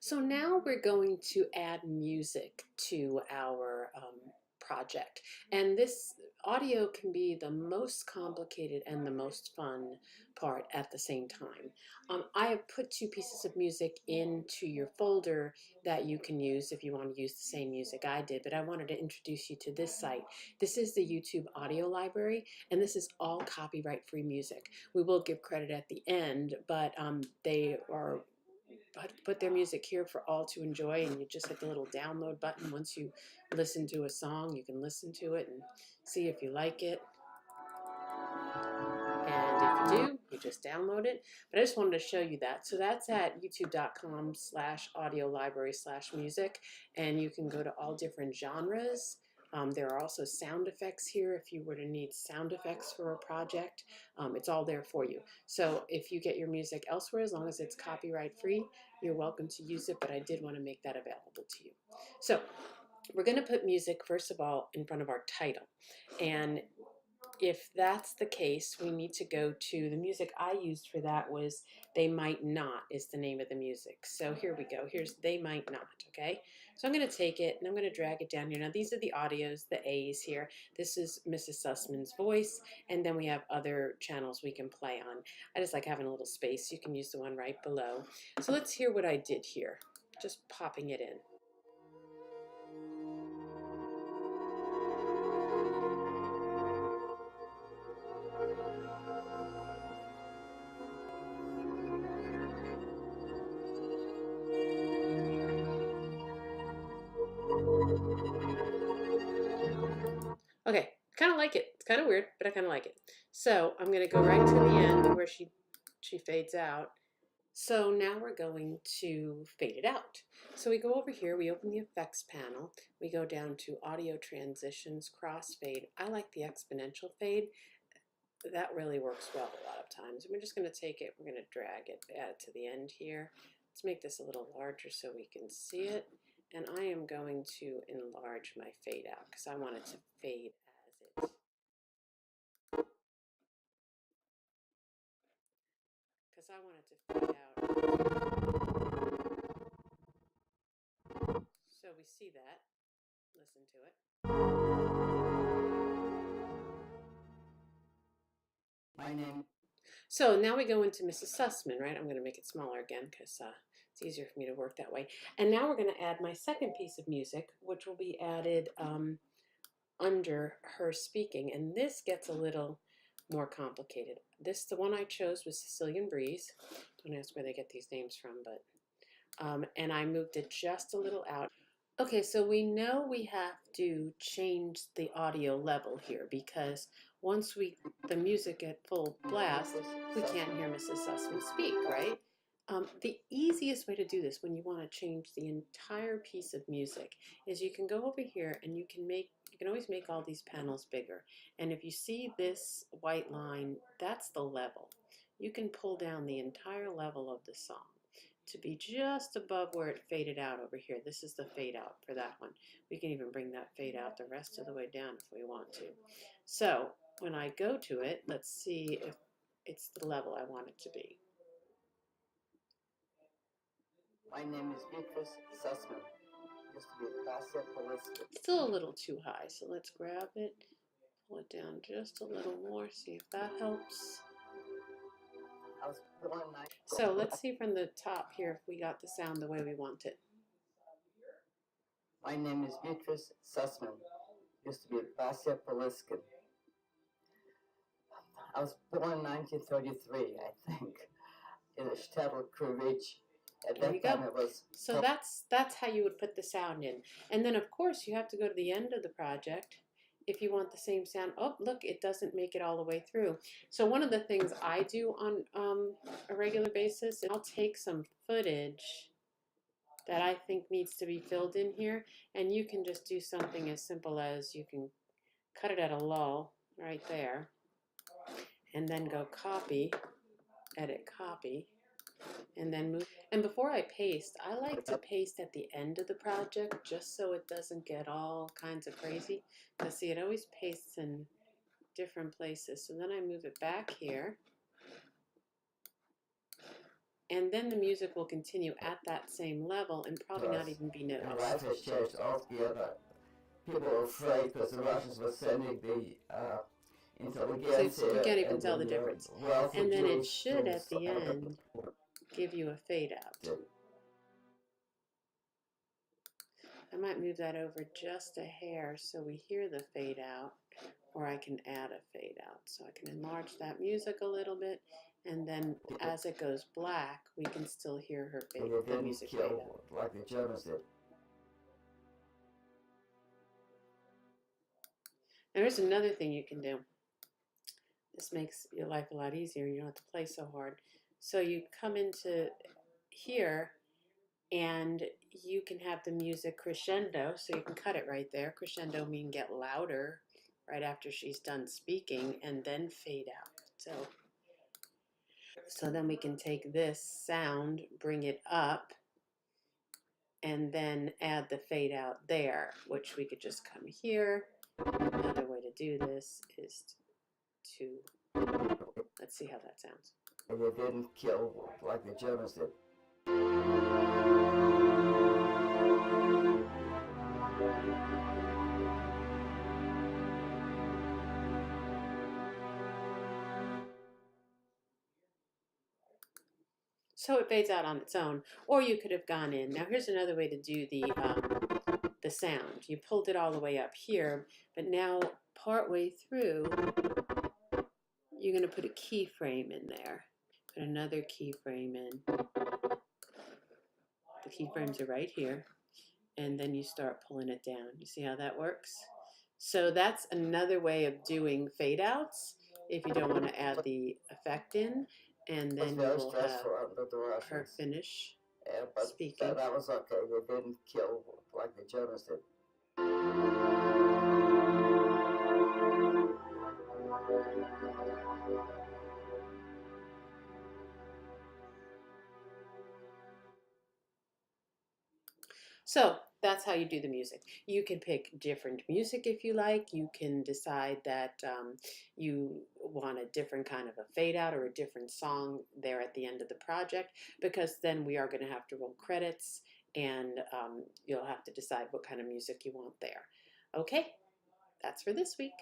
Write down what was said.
So now we're going to add music to our project. And this audio can be the most complicated and the most fun part at the same time. I have put two pieces of music into your folder that you can use if you want to use the same music I did, but I wanted to introduce you to this site. This is the YouTube audio library, and this is all copyright-free music. We will give credit at the end, but they are put their music here for all to enjoy, and you just hit the little download button. Once you listen to a song, you can listen to it and see if you like it. And if you do, you just download it. But I just wanted to show you that. So that's at youtube.com/audiolibrary/music, and you can go to all different genres. There are also sound effects here if you were to need sound effects for a project. It's all there for you. So if you get your music elsewhere, as long as it's copyright free, you're welcome to use it, but I did want to make that available to you. So we're going to put music, first of all, in front of our title. And if that's the case, we need to go to the music I used for that was They Might Not is the name of the music. So here we go. Here's They Might Not, okay? So I'm going to take it and I'm going to drag it down here. Now these are the audios, the A's here. This is Mrs. Sussman's voice, and then we have other channels we can play on. I just like having a little space. You can use the one right below. So let's hear what I did here. Just popping it in. Okay, kind of like it. It's kind of weird, but I kind of like it. So I'm going to go right to the end where she fades out. So now we're going to fade it out. So we go over here, we open the effects panel, we go down to audio transitions, crossfade. I like the exponential fade. That really works well a lot of times. And we're just going to take it, we're going to drag it, add it to the end here. Let's make this a little larger so we can see it. And I am going to enlarge my fade out because I want it to fade as it. Because I want it to fade out. So we see that. Listen to it. My name. So now we go into Mrs. Sussman, right? I'm going to make it smaller again because it's easier for me to work that way. And now we're going to add my second piece of music, which will be added under her speaking. And this gets a little more complicated. The one I chose was Sicilian Breeze. Don't ask where they get these names from, but and I moved it just a little out. Okay, so we know we have to change the audio level here because once the music at full blast, we can't hear Mrs. Sussman speak, right? The easiest way to do this when you want to change the entire piece of music is you can go over here and you can always make all these panels bigger. And if you see this white line, that's the level. You can pull down the entire level of the song to be just above where it faded out over here. This is the fade out for that one. We can even bring that fade out the rest of the way down if we want to. So when I go to it, let's see if it's the level I want it to be. My name is Beatrice Sussman. Used to be a passive ballistic. Still a little too high, so let's grab it, pull it down just a little more, see if that helps. So let's see from the top here if we got the sound the way we want it. My name is Beatrice Sussman. Used to be a passive ballistic. I was born in 1933, I think, in a shtetl Krivich. At There you that time go. it was. So that's how you would put the sound in. And then of course you have to go to the end of the project if you want the same sound. Oh, look, it doesn't make it all the way through. So one of the things I do on a regular basis, I'll take some footage that I think needs to be filled in here, and you can just do something as simple as you can cut it at a lull right there, and then go copy, edit copy, and then move. And before I paste, I like to paste at the end of the project just so it doesn't get all kinds of crazy. Because see, it always pastes in different places. So then I move it back here. and then the music will continue at that same level and probably not even be And noticed. life has changed altogether. People were afraid because the Russians were sending the intelligentsia. So you can't even tell the the difference. wealthy And then it Jews should, to at the end, give you a fade out. I might move that over just a hair so we hear the fade out, or I can add a fade out. So I can enlarge that music a little bit, and then as it goes black, we can still hear her fade, the music fade out. Like the Germans did. Now here's another thing you can do. This makes your life a lot easier. You don't have to play so hard. So you come into here, and you can have the music crescendo, so you can cut it right there. Crescendo means get louder right after she's done speaking, and then fade out. So then we can take this sound, bring it up, and then add the fade out there, which we could just come here. Another way to do this is to, let's see how that sounds. And they didn't kill like the Germans did. So it fades out on its own, or you could have gone in. Now here's another way to do the sound. You pulled it all the way up here, but now partway through, you're going to put a keyframe in there. Put another keyframe in. The keyframes are right here, and then you start pulling it down. You see how that works? So that's another way of doing fade outs if you don't want to add the effect in, and then you will have her finish speaking. That was okay. They didn't kill like the Germans did. So that's how you do the music. You can pick different music if you like. You can decide that you want a different kind of a fade out or a different song there at the end of the project, because then we are going to have to roll credits, and you'll have to decide what kind of music you want there. Okay, that's for this week.